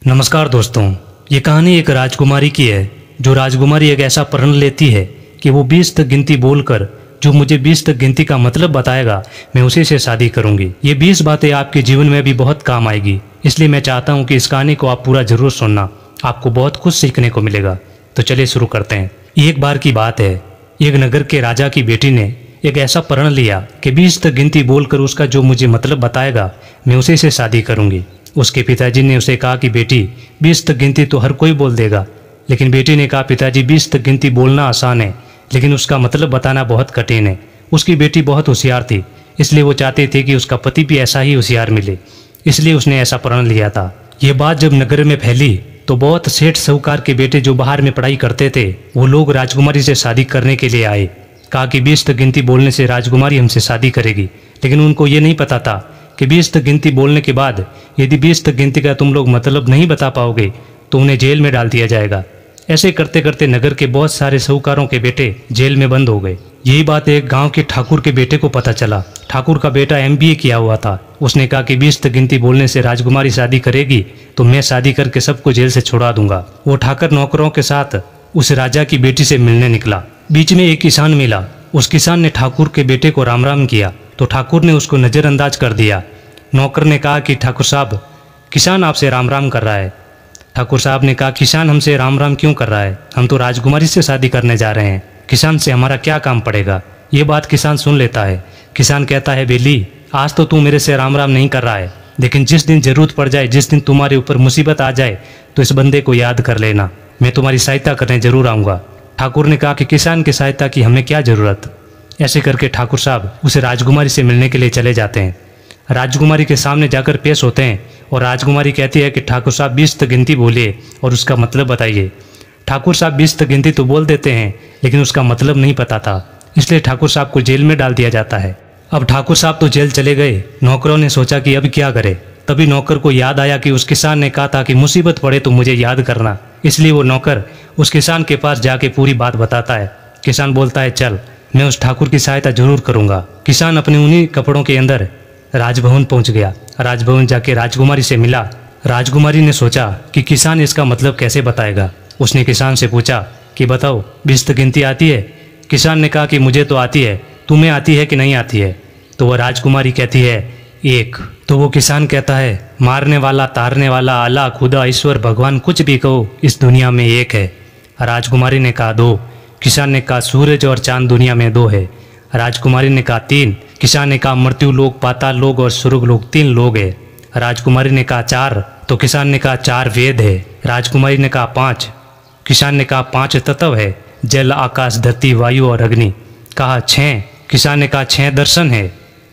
नमस्कार दोस्तों, ये कहानी एक राजकुमारी की है। जो राजकुमारी एक ऐसा प्रण लेती है कि वो 20 तक गिनती बोलकर जो मुझे 20 तक गिनती का मतलब बताएगा, मैं उसी से शादी करूंगी। ये 20 बातें आपके जीवन में भी बहुत काम आएगी, इसलिए मैं चाहता हूँ कि इस कहानी को आप पूरा जरूर सुनना, आपको बहुत कुछ सीखने को मिलेगा। तो चलिए शुरू करते हैं। एक बार की बात है, एक नगर के राजा की बेटी ने एक ऐसा प्रण लिया कि 20 तक गिनती बोलकर उसका जो मुझे मतलब बताएगा, मैं उसी से शादी करूंगी। उसके पिताजी ने उसे कहा कि बेटी, 20 तक गिनती तो हर कोई बोल देगा। लेकिन बेटी ने कहा, पिताजी 20 तक गिनती बोलना आसान है, लेकिन उसका मतलब बताना बहुत कठिन है। उसकी बेटी बहुत होशियार थी, इसलिए वो चाहती थी कि उसका पति भी ऐसा ही होशियार मिले, इसलिए उसने ऐसा प्रण लिया था। ये बात जब नगर में फैली तो बहुत सेठ साहूकार के बेटे जो बाहर में पढ़ाई करते थे, वो लोग राजकुमारी से शादी करने के लिए आए। कहा कि 20 तक गिनती बोलने से राजकुमारी हमसे शादी करेगी। लेकिन उनको ये नहीं पता था कि 20 तक गिनती बोलने के बाद यदि 20 तक गिनती का तुम लोग मतलब नहीं बता पाओगे तो उन्हें जेल में डाल दिया जाएगा। ऐसे करते करते नगर के बहुत सारे साहूकारों के बेटे जेल में बंद हो गए। यही बात एक गांव के ठाकुर के बेटे को पता चला। ठाकुर का बेटा MBA किया हुआ था। उसने कहा कि 20 तक गिनती बोलने से राजकुमारी शादी करेगी तो मैं शादी करके सबको जेल से छुड़ा दूंगा। वो ठाकर नौकरों के साथ उस राजा की बेटी से मिलने निकला। बीच में एक किसान मिला। उस किसान ने ठाकुर के बेटे को राम राम किया तो ठाकुर ने उसको नज़रअंदाज कर दिया। नौकर ने कहा कि ठाकुर साहब, किसान आपसे राम राम कर रहा है। ठाकुर साहब ने कहा, किसान हमसे राम राम क्यों कर रहा है? हम तो राजकुमारी से शादी करने जा रहे हैं, किसान से हमारा क्या काम पड़ेगा? ये बात किसान सुन लेता है। किसान कहता है, बेली, आज तो तू मेरे से राम राम नहीं कर रहा है, लेकिन जिस दिन जरूरत पड़ जाए, जिस दिन तुम्हारे ऊपर मुसीबत आ जाए, तो इस बंदे को याद कर लेना, मैं तुम्हारी सहायता करने जरूर आऊँगा। ठाकुर ने कहा कि किसान की सहायता की हमें क्या ज़रूरत? ऐसे करके ठाकुर साहब उस राजकुमारी से मिलने के लिए चले जाते हैं। राजकुमारी के सामने जाकर पेश होते हैं और राजकुमारी कहती है कि ठाकुर साहब 20 तक गिनती बोलिए और उसका मतलब बताइए। ठाकुर साहब 20 तक गिनती तो बोल देते हैं, लेकिन उसका मतलब नहीं पता था, इसलिए ठाकुर साहब को जेल में डाल दिया जाता है। अब ठाकुर साहब तो जेल चले गए। नौकरों ने सोचा कि अब क्या करे। तभी नौकर को याद आया कि उस किसान ने कहा था कि मुसीबत पड़े तो मुझे याद करना। इसलिए वो नौकर उस किसान के पास जाके पूरी बात बताता है। किसान बोलता है, चल, मैं उस ठाकुर की सहायता जरूर करूंगा। किसान अपने उन्हीं कपड़ों के अंदर राजभवन पहुंच गया। राजभवन जाके राजकुमारी से मिला। राजकुमारी ने सोचा कि किसान इसका मतलब कैसे बताएगा। उसने किसान से पूछा कि बताओ, 20 तक गिनती आती है? किसान ने कहा कि मुझे तो आती है, तुम्हें आती है कि नहीं आती है? तो वह राजकुमारी कहती है, 1। तो वो किसान कहता है, मारने वाला, तारने वाला, अल्लाह, खुदा, ईश्वर, भगवान, कुछ भी कहो, इस दुनिया में एक है। राजकुमारी ने कहा 2। किसान ने कहा, सूरज और चांद दुनिया में 2 है। राजकुमारी ने कहा 3। किसान ने कहा, मृत्यु लोक, पाताल लोक और स्वर्ग लोक 3 लोग है। राजकुमारी ने कहा 4। तो किसान ने कहा 4 वेद है। राजकुमारी ने कहा 5। किसान ने कहा 5 तत्व है, जल, आकाश, धरती, वायु और अग्नि। कहा 6। किसान ने कहा 6 दर्शन है,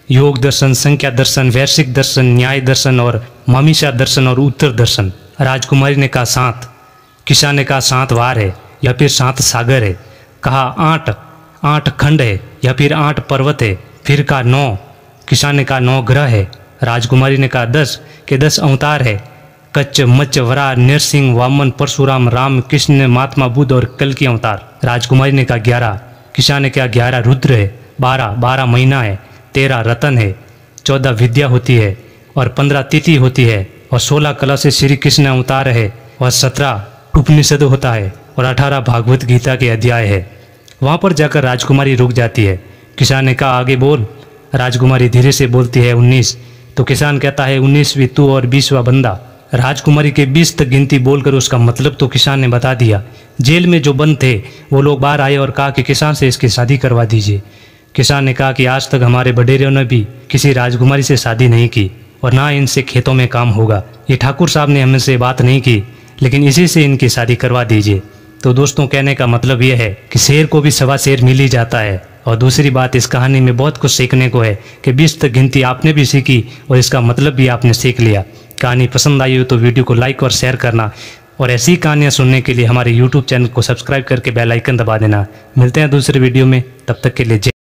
योग दर्शन, संख्या दर्शन, वैश्विक दर्शन, न्याय दर्शन और ममीषा दर्शन और उत्तर दर्शन। राजकुमारी ने कहा 7। किसान ने कहा 7 वार है या फिर 7 सागर है। कहा 8 खंड है या फिर 8 पर्वत है। फिर कहा 9। किसान ने कहा 9 ग्रह है। राजकुमारी ने कहा 10 के 10 अवतार है, कच्च, मच्च, वराह, नरसिंह, वामन, परशुराम, राम, कृष्ण, महात्मा बुद्ध और कल की अवतार। राजकुमारी ने कहा 11। किसान ने कहा 11 रुद्र है, 12 महीना है, 13 रतन है, 14 विद्या होती है और 15 तिथि होती है और 16 कला से श्री कृष्ण अवतार है और 17 उपनिषद होता है और 18 भागवत गीता के अध्याय है। वहाँ पर जाकर राजकुमारी रुक जाती है। किसान ने कहा आगे बोल। राजकुमारी धीरे से बोलती है 19। तो किसान कहता है 19वीं तू और 20वां बंदा। राजकुमारी के 20 तक गिनती बोलकर उसका मतलब तो किसान ने बता दिया। जेल में जो बंद थे वो लोग बाहर आए और कहा कि किसान से इसकी शादी करवा दीजिए। किसान ने कहा कि आज तक हमारे बडेरों ने भी किसी राजकुमारी से शादी नहीं की और ना इनसे खेतों में काम होगा। ये ठाकुर साहब ने हमसे बात नहीं की, लेकिन इसी से इनकी शादी करवा दीजिए। तो दोस्तों, कहने का मतलब यह है कि शेर को भी सवा शेर मिल ही जाता है। और दूसरी बात, इस कहानी में बहुत कुछ सीखने को है कि 20 तक गिनती आपने भी सीखी और इसका मतलब भी आपने सीख लिया। कहानी पसंद आई हो तो वीडियो को लाइक और शेयर करना और ऐसी कहानियाँ सुनने के लिए हमारे YouTube चैनल को सब्सक्राइब करके बेल आइकन दबा देना। मिलते हैं दूसरे वीडियो में, तब तक के लिए जय।